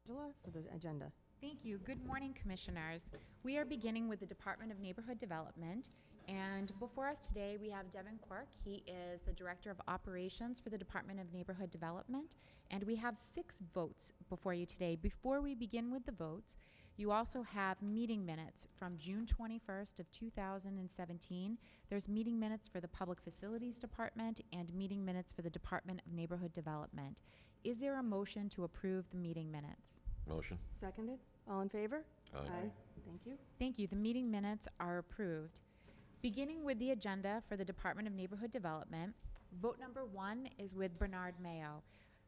Angela, for the agenda. Thank you. Good morning, Commissioners. We are beginning with the Department of Neighborhood Development, and before us today, we have Devin Quirk. He is the Director of Operations for the Department of Neighborhood Development, and we have 6 votes before you today. Before we begin with the votes, you also have meeting minutes from June 21st of 2017. There's meeting minutes for the Public Facilities Department and meeting minutes for the Department of Neighborhood Development. Is there a motion to approve the meeting minutes? Motion. Seconded. All in favor? Aye. Thank you. Thank you. The meeting minutes are approved. Beginning with the agenda for the Department of Neighborhood Development, vote number 1 is with Bernard Mayo.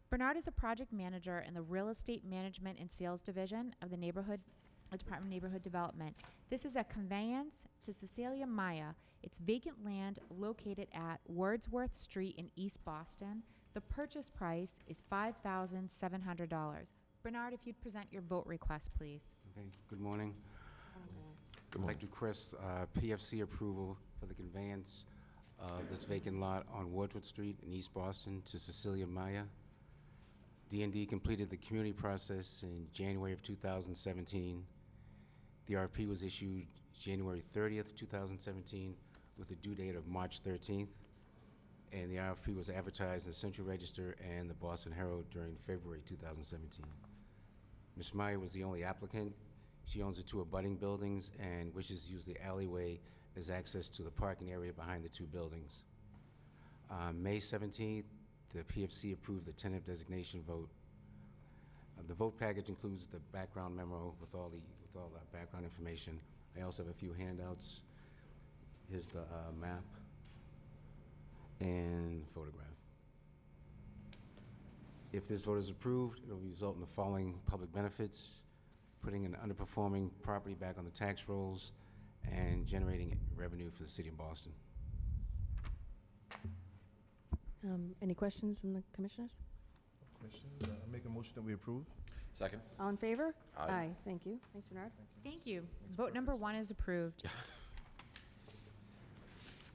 Bernard is a project manager in the Real Estate Management and Sales Division of the Department of Neighborhood Development. This is a conveyance to Cecilia Maya. It's vacant land located at Wordsworth Street in East Boston. The purchase price is $5,700. Bernard, if you'd present your vote request, please. Okay, good morning. I'd like to request PFC approval for the conveyance of this vacant lot on Wordsworth Street in East Boston to Cecilia Maya. D&D completed the community process in January of 2017. The RFP was issued January 30th, 2017, with a due date of March 13th. And the RFP was advertised in the Central Register and the Boston Herald during February 2017. Ms. Meyer was the only applicant. She owns the 2 abutting buildings and wishes to use the alleyway as access to the parking area behind the 2 buildings. May 17th, the PFC approved the tentative designation vote. The vote package includes the background memo with all the background information. I also have a few handouts. Here's the map and photograph. If this vote is approved, it will result in the following public benefits: putting an underperforming property back on the tax rolls and generating revenue for the city of Boston. Any questions from the commissioners? Questions? I make a motion that we approve. Second. All in favor? Aye. Thank you. Thanks, Bernard. Thank you. Vote number 1 is approved.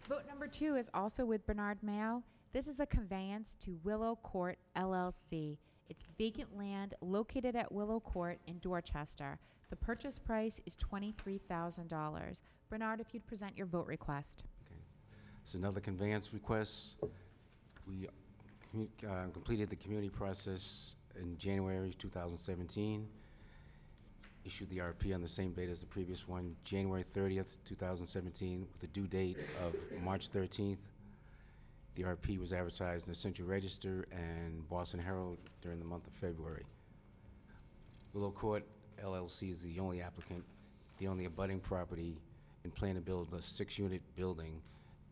Vote number 2 is also with Bernard Mayo. This is a conveyance to Willow Court LLC. It's vacant land located at Willow Court in Dorchester. The purchase price is $23,000. Bernard, if you'd present your vote request. Okay. It's another conveyance request. We completed the community process in January 2017. Issued the RFP on the same date as the previous one, January 30th, 2017, with a due date of March 13th. The RFP was advertised in the Central Register and Boston Herald during the month of February. Willow Court LLC is the only applicant, the only abutting property, and plan to build a 6-unit building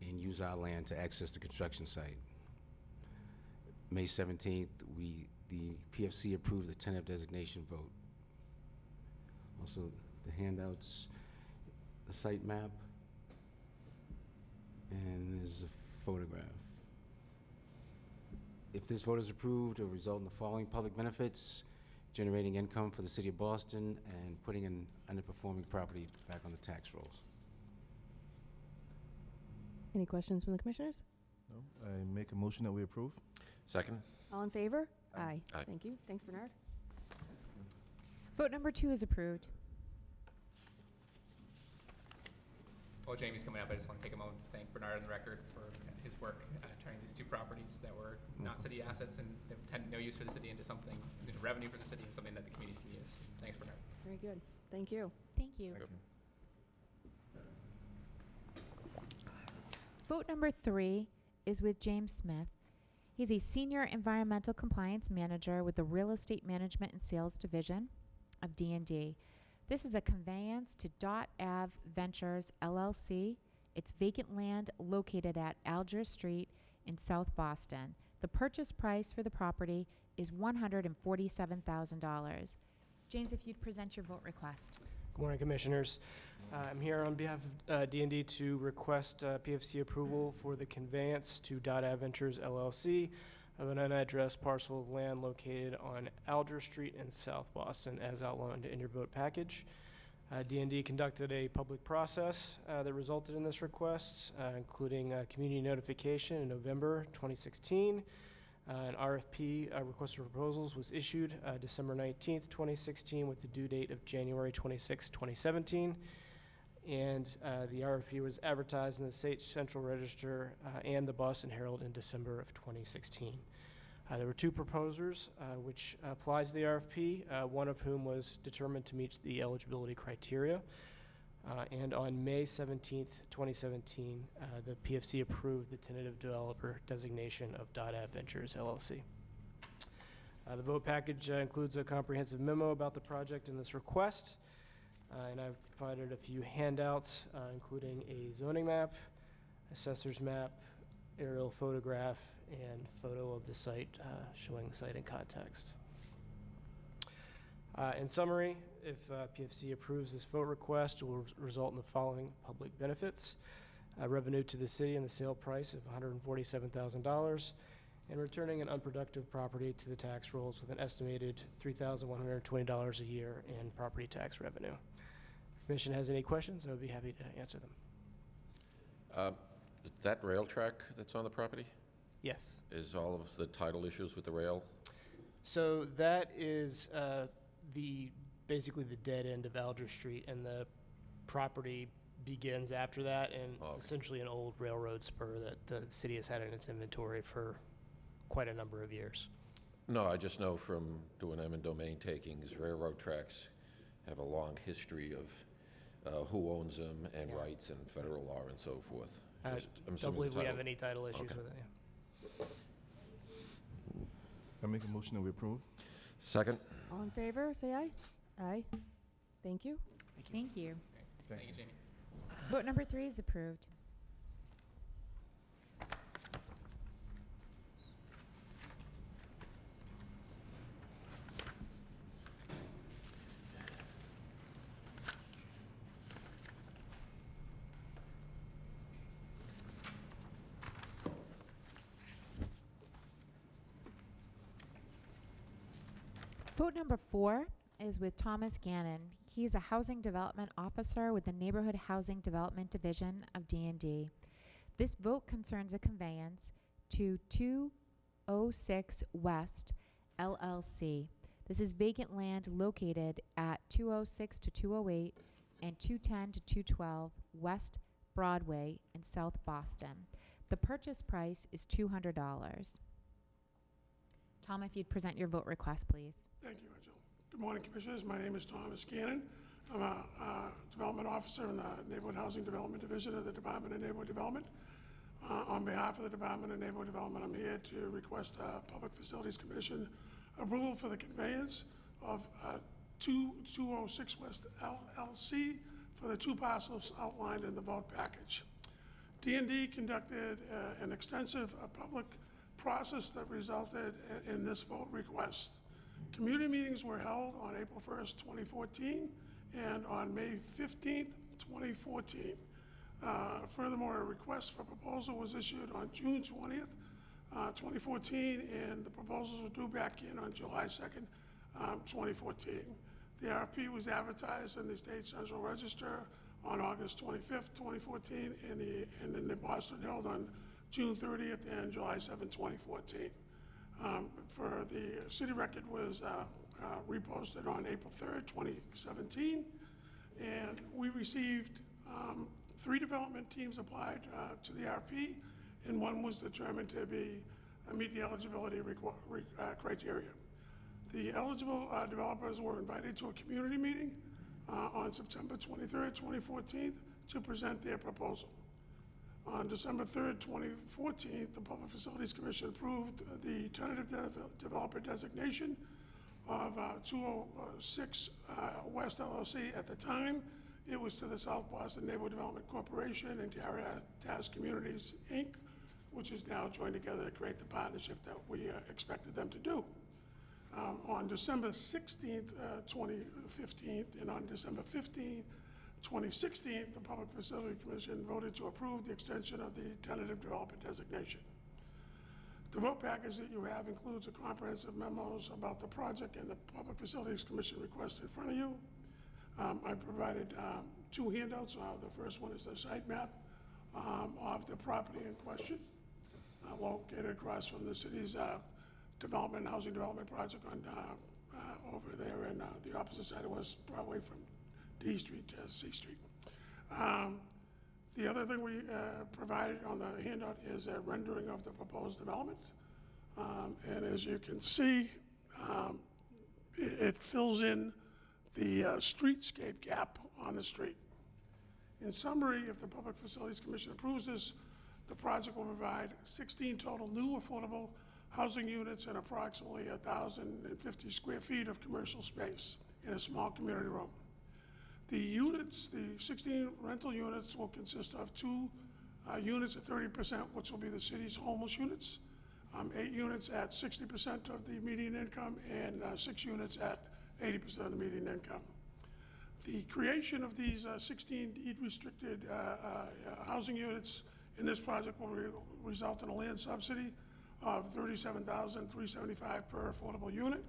and use our land to access the construction site. May 17th, the PFC approved the tentative designation vote. Also, the handouts, the site map, and there's a photograph. If this vote is approved, it will result in the following public benefits: generating income for the city of Boston and putting an underperforming property back on the tax rolls. Any questions from the commissioners? No. I make a motion that we approve. Second. All in favor? Aye. Aye. Thank you. Thanks, Bernard. Vote number 2 is approved. While Jamie's coming up, I just want to take a moment to thank Bernard on the record for his work turning these 2 properties that were not city assets and that had no use for the city into something, into revenue for the city and something that the community can use. Thanks, Bernard. Very good. Thank you. Thank you. Thank you. Vote number 3 is with James Smith. He's a Senior Environmental Compliance Manager with the Real Estate Management and Sales Division of D&D. This is a conveyance to Dot Ave Ventures LLC. It's vacant land located at Alger Street in South Boston. The purchase price for the property is $147,000. James, if you'd present your vote request. Good morning, Commissioners. I'm here on behalf of D&D to request PFC approval for the conveyance to Dot Ave Ventures LLC of an unaddressed parcel of land located on Alger Street in South Boston, as outlined in your vote package. D&D conducted a public process that resulted in this request, including community notification in November 2016. An RFP, request for proposals, was issued December 19th, 2016, with the due date of January 26, 2017. And the RFP was advertised in the State Central Register and the Boston Herald in December of 2016. There were two proposers which applied to the RFP, one of whom was determined to meet the eligibility criteria. And on May 17th, 2017, the PFC approved the tentative developer designation of .Av Ventures LLC. The vote package includes a comprehensive memo about the project and this request. And I've provided a few handouts, including a zoning map, assessor's map, aerial photograph, and photo of the site showing the site in context. In summary, if PFC approves this vote request, it will result in the following public benefits: revenue to the city and the sale price of $147,000, and returning an unproductive property to the tax rolls with an estimated $3,120 a year in property tax revenue. If the Commission has any questions, I would be happy to answer them. That rail track that's on the property, Yes. is all of the title issues with the rail? So that is basically the dead end of Alger Street, and the property begins after that, and Okay. it's essentially an old railroad spur that the city has had in its inventory for quite a number of years. No, I just know from doing eminent domain takings, railroad tracks have a long history of who owns them and Yeah. rights and federal law and so forth. I Just- I'm don't assuming believe the we have title- any title issues Okay. with it. Yeah. I make a motion that we approve. Second? All in favor, say aye. Aye. Thank you. Thank you. Thank you, Jamie. Vote number 3 is approved. Vote number 4 is with Thomas Gannon. He is a housing development officer with the Neighborhood Housing Development Division of D&D. This vote concerns a conveyance to 206 West LLC. This is vacant land located at 206 to 208 and 210 to 212 West Broadway in South Boston. The purchase price is $200. Tom, if you'd present your vote request, please. Thank you, Angel. Good morning, Commissioners. My name is Thomas Gannon. I'm a development officer in the Neighborhood Housing Development Division of the Department of Neighborhood Development. On behalf of the Department of Neighborhood Development, I'm here to request Public Facilities Commission approval for the conveyance of 206 West LLC for the two parcels outlined in the vote package. D&D conducted an extensive public process that resulted in this vote request. Community meetings were held on April 1st, 2014, and on May 15th, 2014. Furthermore, a request for proposal was issued on June 20th, 2014, and the proposals were due back in on July 2nd, 2014. The RFP was advertised in the State Central Register on August 25th, 2014, and in the Boston Herald on June 30th and July 7th, 2014. For the city record was reposted on April 3rd, 2017, and we received 3 development teams applied to the RFP, and 1 was determined to meet the eligibility criteria. The eligible developers were invited to a community meeting on September 23rd, 2014, to present their proposal. On December 3rd, 2014, the Public Facilities Commission approved the tentative developer designation of 206 West LLC. At the time, it was to the South Boston Neighborhood Development Corporation and Taz Communities, Inc., which is now joined together to create the partnership that we expected them to do. On December 16th, 2015, and on December 15th, 2016, the Public Facility Commission voted to approve the extension of the tentative developer designation. The vote package that you have includes a comprehensive memos about the project and the Public Facilities Commission request in front of you. I provided 2 handouts. The first one is the site map of the property in question, located across from the city's development, housing development project on, over there in the opposite side of West Broadway from D Street to C Street. The other thing we provided on the handout is a rendering of the proposed development. And as you can see, it fills in the streetscape gap on the street. In summary, if the Public Facilities Commission approves this, the project will provide 16 total new affordable housing units and approximately 1,050 square feet of commercial space in a small community room. The units, the 16 rental units will consist of 2 units at 30%, which will be the city's homeless units, 8 units at 60% of the median income, and 6 units at 80% of the median income. The creation of these 16 deed-restricted housing units in this project will result in a land subsidy of $37,375 per affordable unit.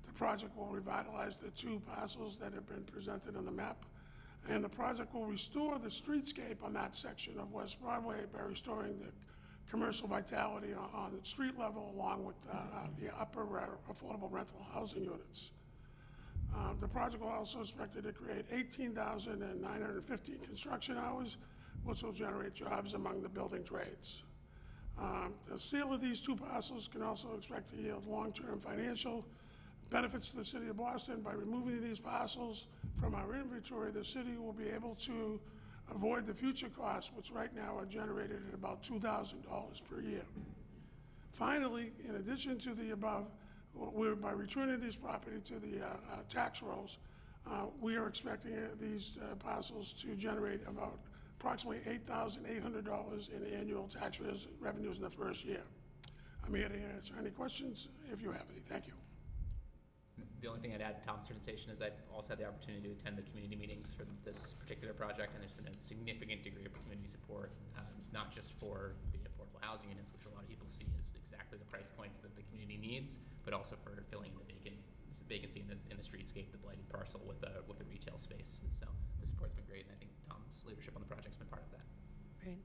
The project will revitalize the 2 parcels that have been presented on the map, and the project will restore the streetscape on that section of West Broadway by restoring the commercial vitality on the street level, along with the upper affordable rental housing units. The project will also expected to create 18,915 construction hours, which will generate jobs among the building trades. The sale of these 2 parcels can also expect to yield long-term financial benefits to the city of Boston. By removing these parcels from our inventory, the city will be able to avoid the future costs, which right now are generated at about $2,000 per year. Finally, in addition to the above, by returning these property to the tax rolls, we are expecting these parcels to generate about approximately $8,800 in annual tax revenues in the first year. I'm here to answer any questions if you have any. Thank you. The only thing I'd add to Tom's presentation is I've also had the opportunity to attend the community meetings for this particular project, and there's been a significant degree of community support, not just for the affordable housing units, which a lot of people see as exactly the price points that the community needs, but also for filling in the vacancy in the streetscape, the blighted parcel with a retail space. So the support's been great, and I think Tom's leadership on the project's been part of that. Great.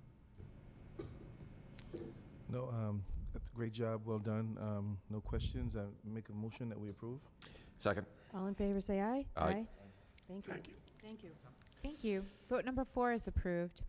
No, great job, well done. No questions. I make a motion that we approve. Second. All in favor, say aye. Aye. Thank you. Thank you. Thank you. Thank you. Vote number 4 is approved.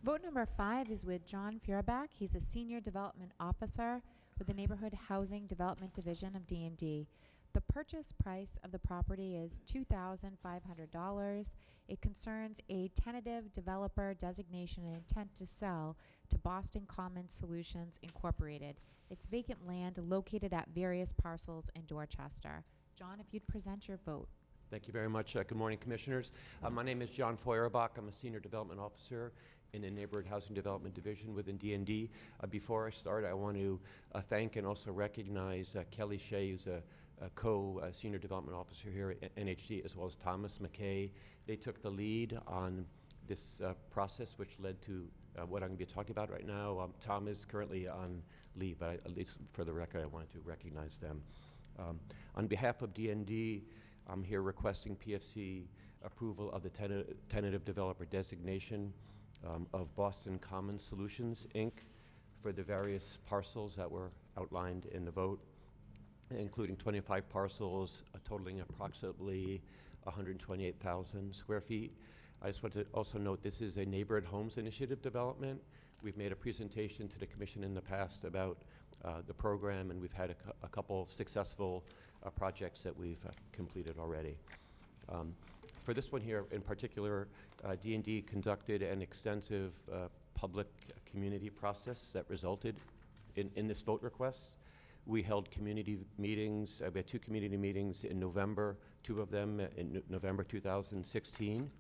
Vote number 5 is with John Feuerbach. He's a Senior Development Officer with the Neighborhood Housing Development Division of D&D. The purchase price of the property is $2,500. It concerns a tentative developer designation and intent to sell to Boston Common Solutions Incorporated. It's vacant land located at various parcels in Dorchester. John, if you'd present your vote. Thank you very much. Good morning, Commissioners. My name is John Feuerbach. I'm a Senior Development Officer in the Neighborhood Housing Development Division within D&D. Before I start, I want to thank and also recognize Kelly Shea, who's a co-Senior Development Officer here at NHD, as well as Thomas McKay. They took the lead on this process, which led to what I'm going to be talking about right now. Tom is currently on leave, but at least for the record, I wanted to recognize them. On behalf of D&D, I'm here requesting PFC approval of the tentative developer designation of Boston Common Solutions, Inc. for the various parcels that were outlined in the vote, including 25 parcels totaling approximately 128,000 square feet. I just want to also note this is a neighborhood homes initiative development. We've made a presentation to the Commission in the past about the program, and we've had a couple successful projects that we've completed already. For this one here in particular, D&D conducted an extensive public community process that resulted in this vote request. We held community meetings. We had 2 community meetings in November, 2 of them in November 2016.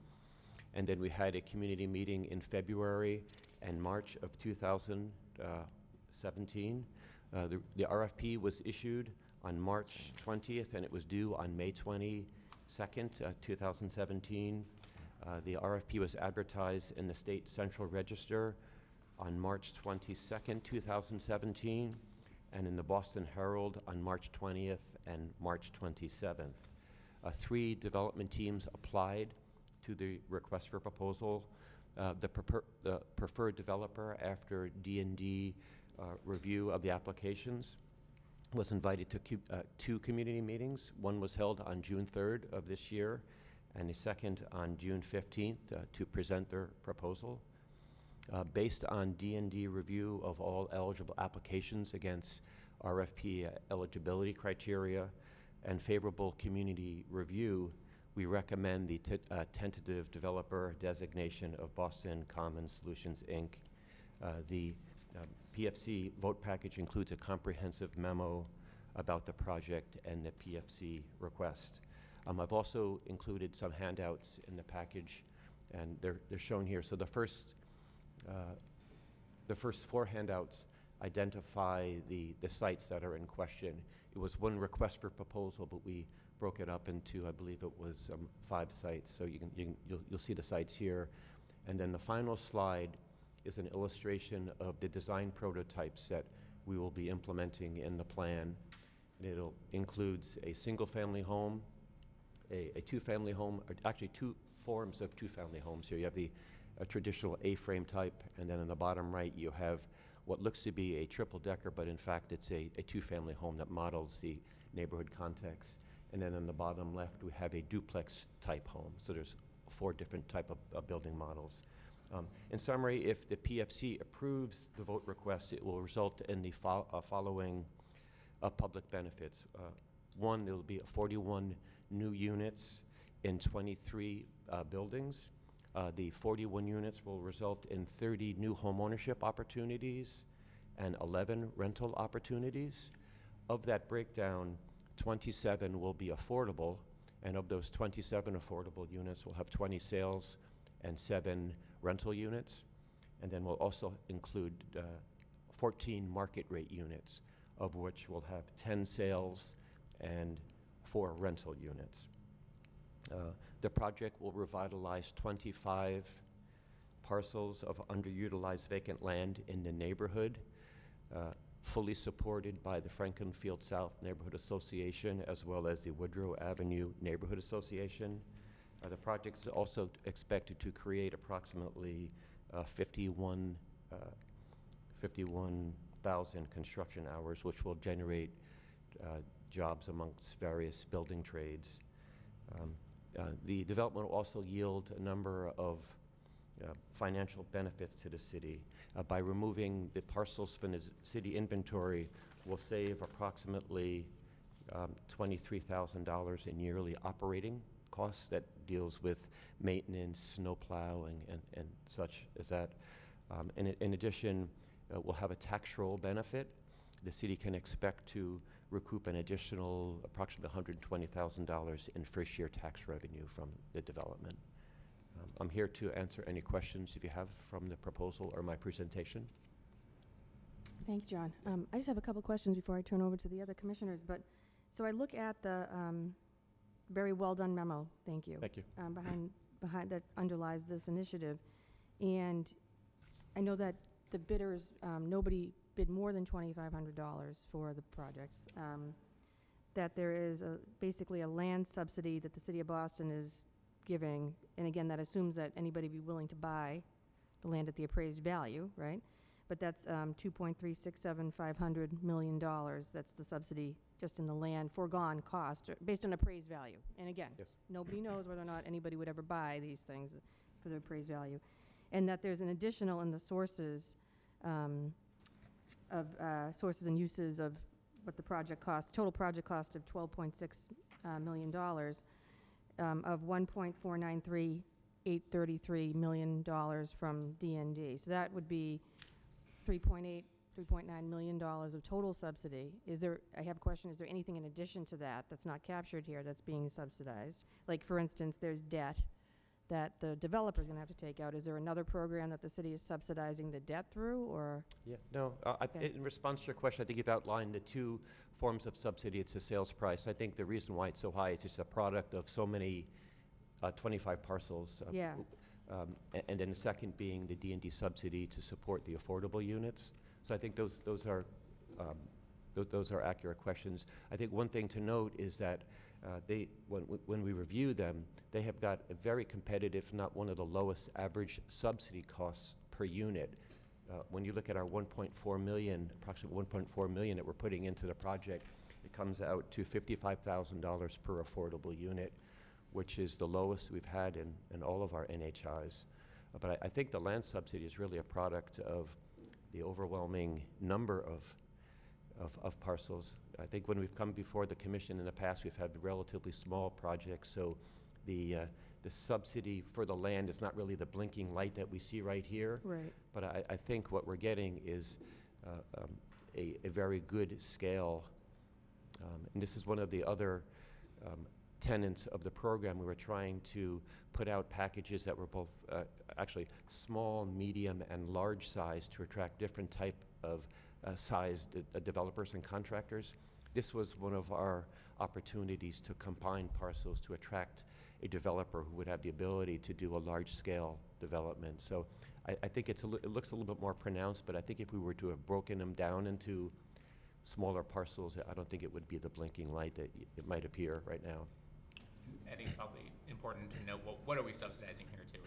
And then we had a community meeting in February and March of 2017. The RFP was issued on March 20th, and it was due on May 22nd, 2017. The RFP was advertised in the State Central Register on March 22nd, 2017. And in the Boston Herald on March 20th and March 27th. 3 development teams applied to the request for proposal. The preferred developer, after D&D review of the applications, was invited to 2 community meetings. One was held on June 3rd of this year, and a second on June 15th to present their proposal. Based on D&D review of all eligible applications against RFP eligibility criteria and favorable community review, we recommend the tentative developer designation of Boston Common Solutions, Inc. The PFC vote package includes a comprehensive memo about the project and the PFC request. I've also included some handouts in the package, and they're shown here. So the first 4 handouts identify the sites that are in question. It was one request for proposal, but we broke it up into, I believe it was 5 sites. So you'll see the sites here. And then the final slide is an illustration of the design prototypes that we will be implementing in the plan. It includes a single-family home, a two-family home, or actually 2 forms of two-family homes. Here you have the traditional A-frame type, and then on the bottom right you have what looks to be a triple-decker, but in fact it's a 2-family home that models the neighborhood context. And then on the bottom left we have a duplex-type home. So there's 4 different type of building models. In summary, if the PFC approves the vote request, it will result in the following public benefits. One, there will be 41 new units in 23 buildings. The 41 units will result in 30 new homeownership opportunities and 11 rental opportunities. Of that breakdown, 27 will be affordable, and of those 27 affordable units, we'll have 20 sales and 7 rental units. And then we'll also include 14 market rate units, of which we'll have 10 sales and 4 rental units. The project will revitalize 25 parcels of underutilized vacant land in the neighborhood, fully supported by the Franklin Field South Neighborhood Association as well as the Woodrow Avenue Neighborhood Association. The project is also expected to create approximately 51,000 construction hours, which will generate jobs amongst various building trades. The development will also yield a number of financial benefits to the city. By removing the parcels from the city inventory, we'll save approximately $23,000 in yearly operating costs that deals with maintenance, snow plowing, and such as that. In addition, we'll have a tax roll benefit. The city can expect to recoup an additional approximately $120,000 in first-year tax revenue from the development. I'm here to answer any questions if you have from the proposal or my presentation. Thank you, John. I just have a couple questions before I turn over to the other commissioners. But so I look at the very well done memo. Thank you. Thank you. Behind that underlies this initiative, and I know that the bidders, nobody bid more than $2,500 for the projects. That there is basically a land subsidy that the city of Boston is giving, and again, that assumes that anybody be willing to buy the land at the appraised value, right? But that's $2.3675 million. That's the subsidy just in the land foregone cost based on appraised value. And again, Yes. nobody knows whether or not anybody would ever buy these things for their appraised value. And that there's an additional in the sources sources and uses of what the project costs, total project cost of $12.6 million, of $1.493833 million from D&D. So that would be $3.9 million of total subsidy. I have a question, is there anything in addition to that that's not captured here that's being subsidized? Like, for instance, there's debt that the developer's going to have to take out. Is there another program that the city is subsidizing the debt through, or? Yeah, no, Okay. in response to your question, I think you've outlined the 2 forms of subsidy. It's the sales price. I think the reason why it's so high is it's a product of so many 25 parcels. Yeah. And then the second being the D&D subsidy to support the affordable units. So I think those are accurate questions. I think one thing to note is that when we review them, they have got a very competitive, if not one of the lowest average subsidy costs per unit. When you look at our 1.4 million, approximately 1.4 million that we're putting into the project, it comes out to $55,000 per affordable unit, which is the lowest we've had in all of our NHIs. But I think the land subsidy is really a product of the overwhelming number of parcels. I think when we've come before the commission in the past, we've had relatively small projects, so the subsidy for the land is not really the blinking light that we see right here. Right. But I think what we're getting is a very good scale. And this is one of the other tenets of the program. We were trying to put out packages that were both actually small, medium, and large size to attract different type of sized developers and contractors. This was one of our opportunities to combine parcels to attract a developer who would have the ability to do a large-scale development. So I think it looks a little bit more pronounced, but I think if we were to have broken them down into smaller parcels, I don't think it would be the blinking light that it might appear right now. I think it's probably important to know what are we subsidizing here too.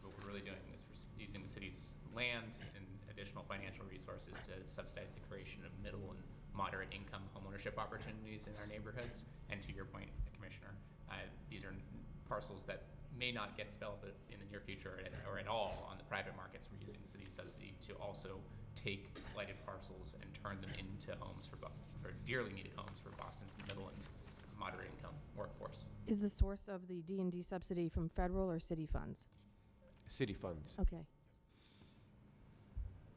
What we're really doing is we're using the city's land and additional financial resources to subsidize the creation of middle and moderate income homeownership opportunities in our neighborhoods. And to your point, Commissioner, these are parcels that may not get developed in the near future or at all on the private markets. We're using the city's subsidy to also take blighted parcels and turn them into homes for dearly needed homes for Boston's middle and moderate income workforce. Is the source of the D&D subsidy from federal or city funds? City funds. Okay.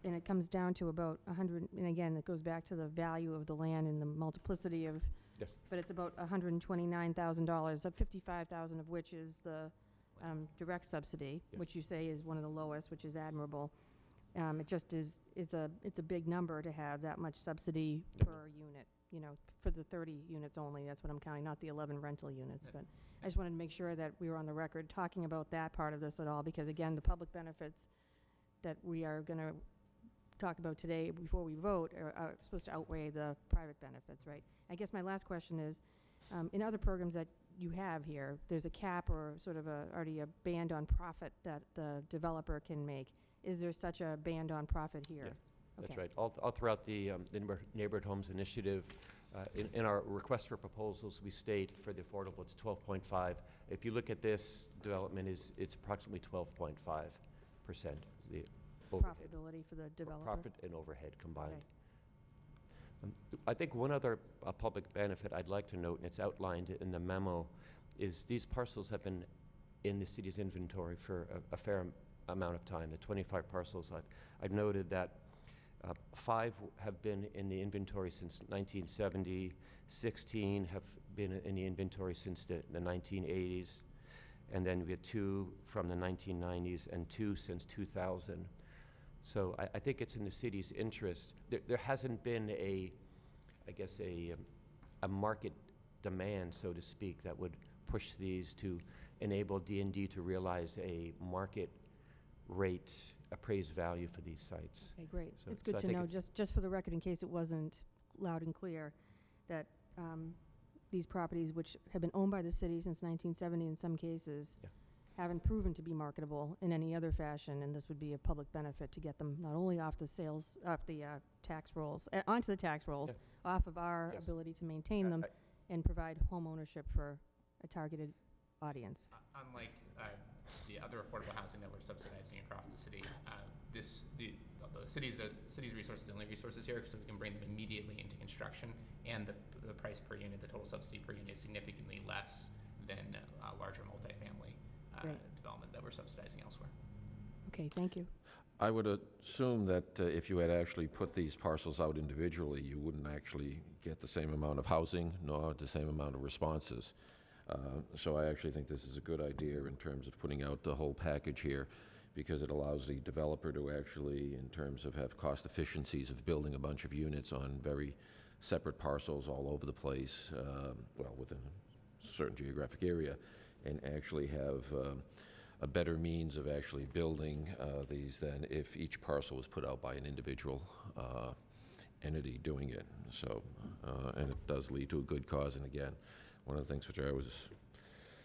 And it comes down to about 100, and again, it goes back to the value of the land and the multiplicity of, Yes. but it's about $129,000, of $55,000 of which is the direct subsidy, Yes. which you say is one of the lowest, which is admirable. It just is, it's a big number to have that much subsidy per unit, you know, for the 30 units only. That's what I'm counting, not the 11 rental units. But I just wanted to make sure that we were on the record talking about that part of this at all, because again, the public benefits that we are going to talk about today before we vote are supposed to outweigh the private benefits, right? I guess my last question is, in other programs that you have here, there's a cap or sort of already a band on profit that the developer can make. Is there such a band on profit here? Yeah, that's Okay. right. All throughout the Neighborhood Homes Initiative, in our request for proposals, we state for the affordable, it's 12.5. If you look at this development, it's approximately 12.5%. The overhead. Profitability for the developer? Profit and overhead combined. Okay. I think one other public benefit I'd like to note, and it's outlined in the memo, is these parcels have been in the city's inventory for a fair amount of time. The 25 parcels, I've noted that 5 have been in the inventory since 1970, 16 have been in the inventory since the 1980s, and then we had 2 from the 1990s and 2 since 2000. So I think it's in the city's interest. There hasn't been a market demand, so to speak, that would push these to enable D&D to realize a market rate appraised value for these sites. Okay, great. So- It's so good I to think know, it's- just for the record, in case it wasn't loud and clear, that these properties, which have been owned by the city since 1970 in some cases, Yeah. haven't proven to be marketable in any other fashion, and this would be a public benefit to get them not only off the tax rolls, onto the tax rolls, Yeah. off of our Yes. ability to maintain them and provide home ownership for a targeted audience. Unlike the other affordable housing that we're subsidizing across the city, the city's resources, the only resources here, so we can bring them immediately into construction, and the price per unit, the total subsidy per unit, is significantly less than larger multifamily Great. development that we're subsidizing elsewhere. Okay, thank you. I would assume that if you had actually put these parcels out individually, you wouldn't actually get the same amount of housing nor the same amount of responses. So I actually think this is a good idea in terms of putting out the whole package here, because it allows the developer to actually, in terms of have cost efficiencies of building a bunch of units on very separate parcels all over the place, well, within a certain geographic area, and actually have a better means of actually building these than if each parcel was put out by an individual entity doing it. So, and it does lead to a good cause. And again, one of the things which I always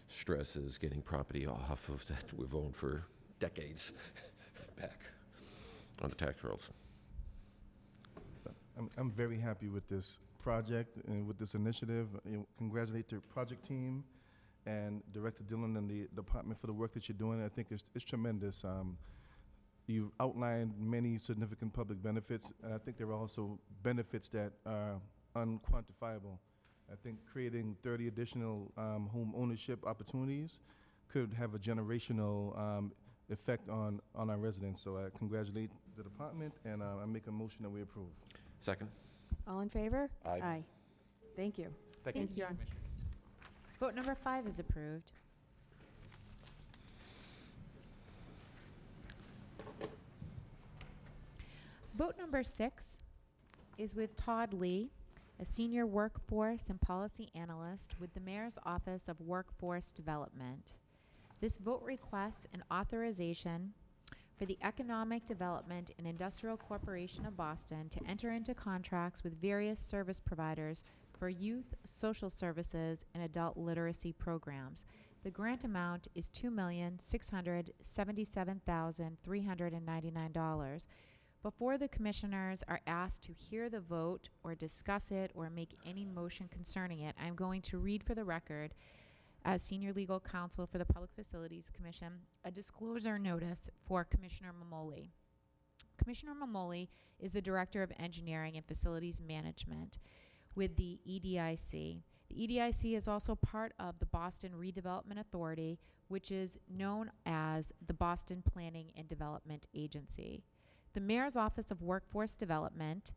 stress is getting property off of that we've owned for decades back on the tax rolls. I'm very happy with this project and with this initiative. Congratulate the project team and Director Dillon and the department for the work that you're doing. I think it's tremendous. You've outlined many significant public benefits, and I think there are also benefits that are unquantifiable. I think creating 30 additional home ownership opportunities could have a generational effect on our residents. So I congratulate the department, and I make a motion that we approve. Second? All in favor? Aye. Thank you. Thank you. Thank you, John. Vote number 5 is approved. Vote number 6 is with Todd Lee, a senior workforce and policy analyst with the Mayor's Office of Workforce Development. This vote requests an authorization for the Economic Development and Industrial Corporation of Boston to enter into contracts with various service providers for youth, social services, and adult literacy programs. The grant amount is $2,677,399. Before the commissioners are asked to hear the vote or discuss it or make any motion concerning it, I'm going to read for the record, as Senior Legal Counsel for the Public Facilities Commission, a disclosure notice for Commissioner Mamoli. Commissioner Mamoli is the Director of Engineering and Facilities Management with the EDIC. The EDIC is also part of the Boston Redevelopment Authority, which is known as the Boston Planning and Development Agency. The Mayor's Office of Workforce Development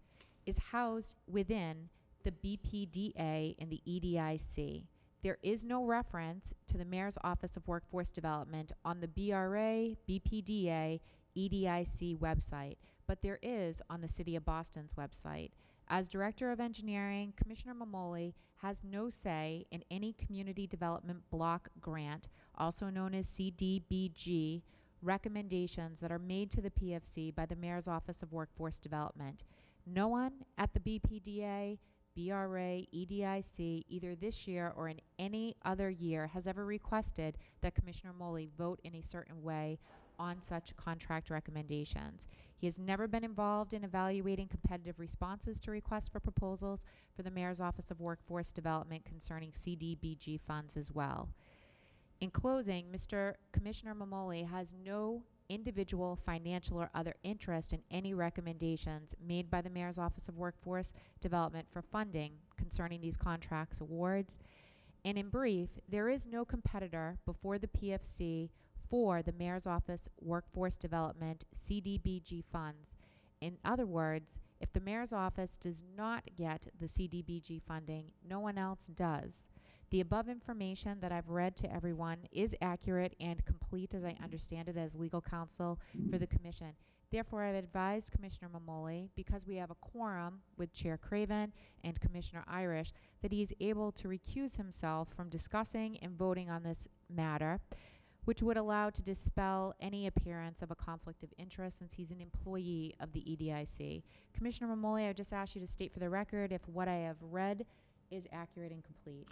is housed within the BPDA and the EDIC. There is no reference to the Mayor's Office of Workforce Development on the BRA, BPDA, EDIC website, but there is on the City of Boston's website. As Director of Engineering, Commissioner Mamoli has no say in any community development block grant, also known as CDBG, recommendations that are made to the PFC by the Mayor's Office of Workforce Development. No one at the BPDA, BRA, EDIC, either this year or in any other year, has ever requested that Commissioner Mamoli vote in a certain way on such contract recommendations. He has never been involved in evaluating competitive responses to requests for proposals for the Mayor's Office of Workforce Development concerning CDBG funds as well. In closing, Mr. Commissioner Mamoli has no individual financial or other interest in any recommendations made by the Mayor's Office of Workforce Development for funding concerning these contracts awards. And in brief, there is no competitor before the PFC for the Mayor's Office Workforce Development CDBG funds. In other words, if the Mayor's Office does not get the CDBG funding, no one else does. The above information that I've read to everyone is accurate and complete as I understand it as legal counsel for the commission. Therefore, I've advised Commissioner Mamoli, because we have a quorum with Chair Craven and Commissioner Irish, that he is able to recuse himself from discussing and voting on this matter, which would allow to dispel any appearance of a conflict of interest since he's an employee of the EDIC. Commissioner Mamoli, I just asked you to state for the record if what I have read is accurate and complete.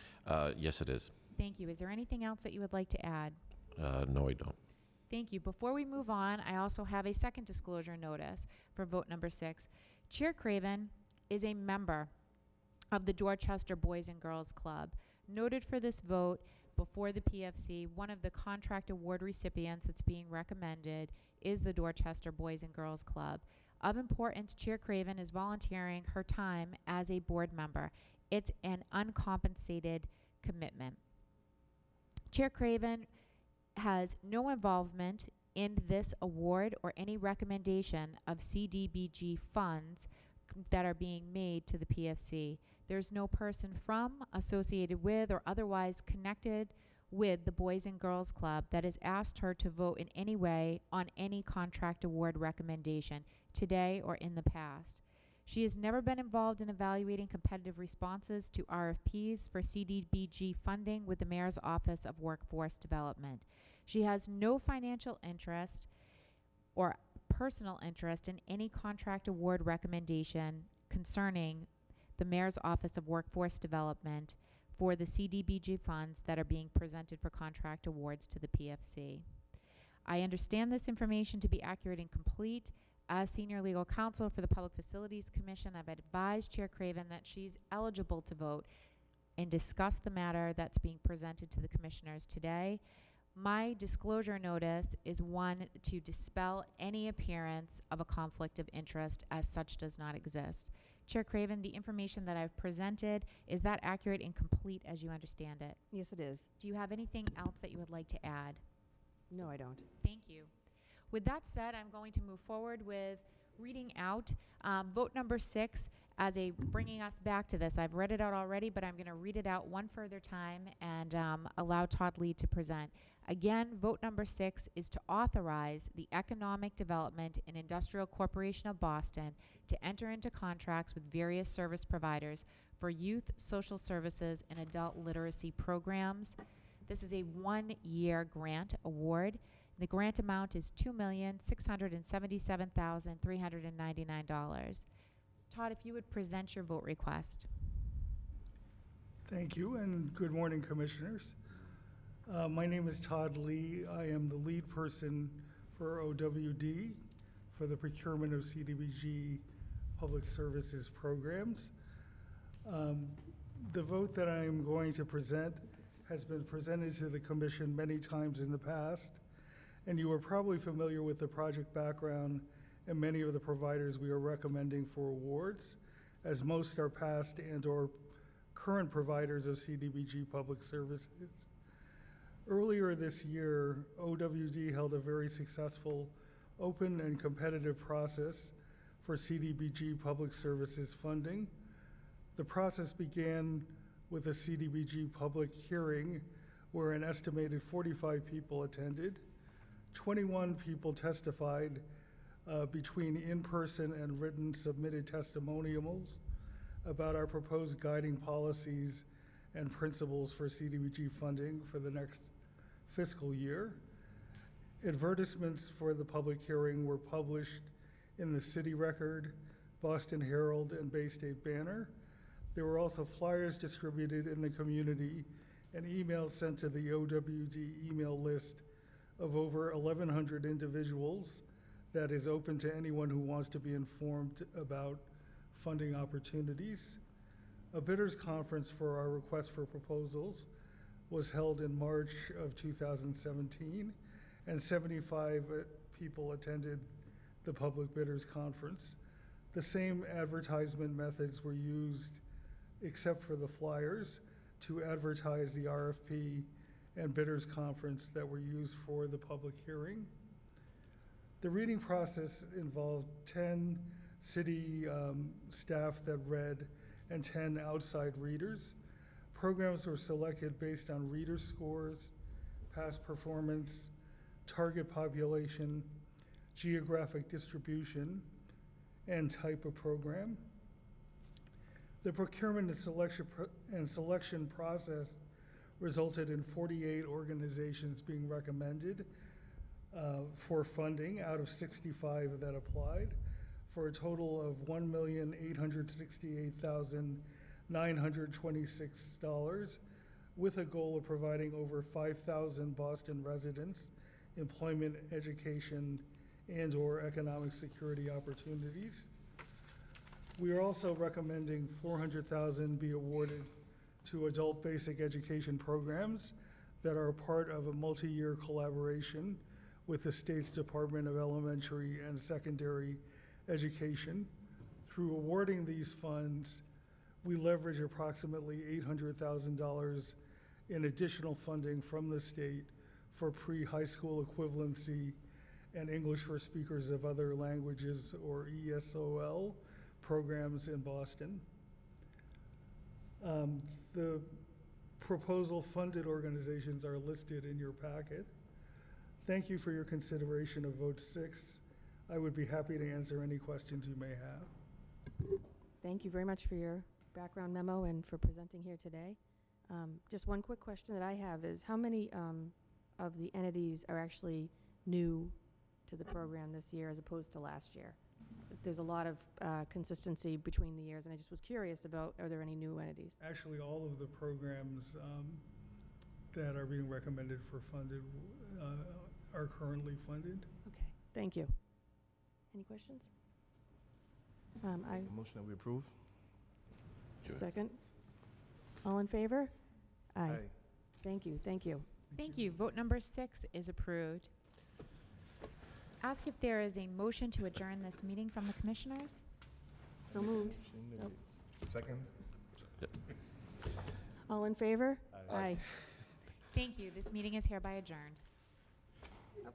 Yes, it is. Thank you. Is there anything else that you would like to add? No, I don't. Thank you. Before we move on, I also have a second disclosure notice for vote number 6. Chair Craven is a member of the Dorchester Boys and Girls Club. Noted for this vote before the PFC, one of the contract award recipients that's being recommended is the Dorchester Boys and Girls Club. Of importance, Chair Craven is volunteering her time as a board member. It's an uncompensated commitment. Chair Craven has no involvement in this award or any recommendation of CDBG funds that are being made to the PFC. There's no person from, associated with, or otherwise connected with the Boys and Girls Club that has asked her to vote in any way on any contract award recommendation today or in the past. She has never been involved in evaluating competitive responses to RFPs for CDBG funding with the Mayor's Office of Workforce Development. She has no financial interest or personal interest in any contract award recommendation concerning the Mayor's Office of Workforce Development for the CDBG funds that are being presented for contract awards to the PFC. I understand this information to be accurate and complete. As Senior Legal Counsel for the Public Facilities Commission, I've advised Chair Craven that she's eligible to vote and discuss the matter that's being presented to the Commissioners today. My disclosure notice is one to dispel any appearance of a conflict of interest, as such does not exist. Chair Craven, the information that I've presented, is that accurate and complete as you understand it? Yes, it is. Do you have anything else that you would like to add? No, I don't. Thank you. With that said, I'm going to move forward with reading out vote number 6 as a bringing us back to this. I've read it out already, but I'm going to read it out one further time and allow Todd Lee to present. Again, vote number 6 is to authorize the Economic Development and Industrial Corporation of Boston to enter into contracts with various service providers for youth, social services, and adult literacy programs. This is a one-year grant award. The grant amount is $2,677,399. Todd, if you would present your vote request. Thank you, and good morning, Commissioners. My name is Todd Lee. I am the lead person for OWD for the procurement of CDBG public services programs. The vote that I am going to present has been presented to the Commission many times in the past, and you are probably familiar with the project background and many of the providers we are recommending for awards, as most are past and/or current providers of CDBG public services. Earlier this year, OWD held a very successful open and competitive process for CDBG public services funding. The process began with a CDBG public hearing where an estimated 45 people attended. 21 people testified between in-person and written submitted testimonials about our proposed guiding policies and principles for CDBG funding for the next fiscal year. Advertisements for the public hearing were published in the City Record, Boston Herald, and Bay State Banner. There were also flyers distributed in the community and emails sent to the OWD email list of over 1,100 individuals that is open to anyone who wants to be informed about funding opportunities. A bidders conference for our request for proposals was held in March of 2017, and 75 people attended the public bidders conference. The same advertisement methods were used, except for the flyers, to advertise the RFP and bidders conference that were used for the public hearing. The reading process involved 10 city staff that read and 10 outside readers. Programs were selected based on reader scores, past performance, target population, geographic distribution, and type of program. The procurement and selection process resulted in 48 organizations being recommended for funding out of 65 that applied, for a total of $1,868,926, with a goal of providing over 5,000 Boston residents employment, education, and/or economic security opportunities. We are also recommending $400,000 be awarded to adult basic education programs that are a part of a multi-year collaboration with the state's Department of Elementary and Secondary Education. Through awarding these funds, we leverage approximately $800,000 in additional funding from the state for pre-high school equivalency and English for speakers of other languages, or ESOL, programs in Boston. The proposal funded organizations are listed in your packet. Thank you for your consideration of vote 6. I would be happy to answer any questions you may have. Thank you very much for your background memo and for presenting here today. Just one quick question that I have is, how many of the entities are actually new to the program this year as opposed to last year? there's a lot of consistency between the years, and I just was curious about, are there any new entities? Actually, all of the programs that are being recommended for funded are currently funded. Okay, thank you. Any questions? I, Motion that we approve? Sure. second. All in favor? Aye. Aye. Thank you, thank you. Thank you. Vote number 6 is approved. Ask if there is a motion to adjourn this meeting from the commissioners. So moved. Motion that Nope. we- Second? All in favor? Aye. Aye. Thank you. This meeting is hereby adjourned. Thank you.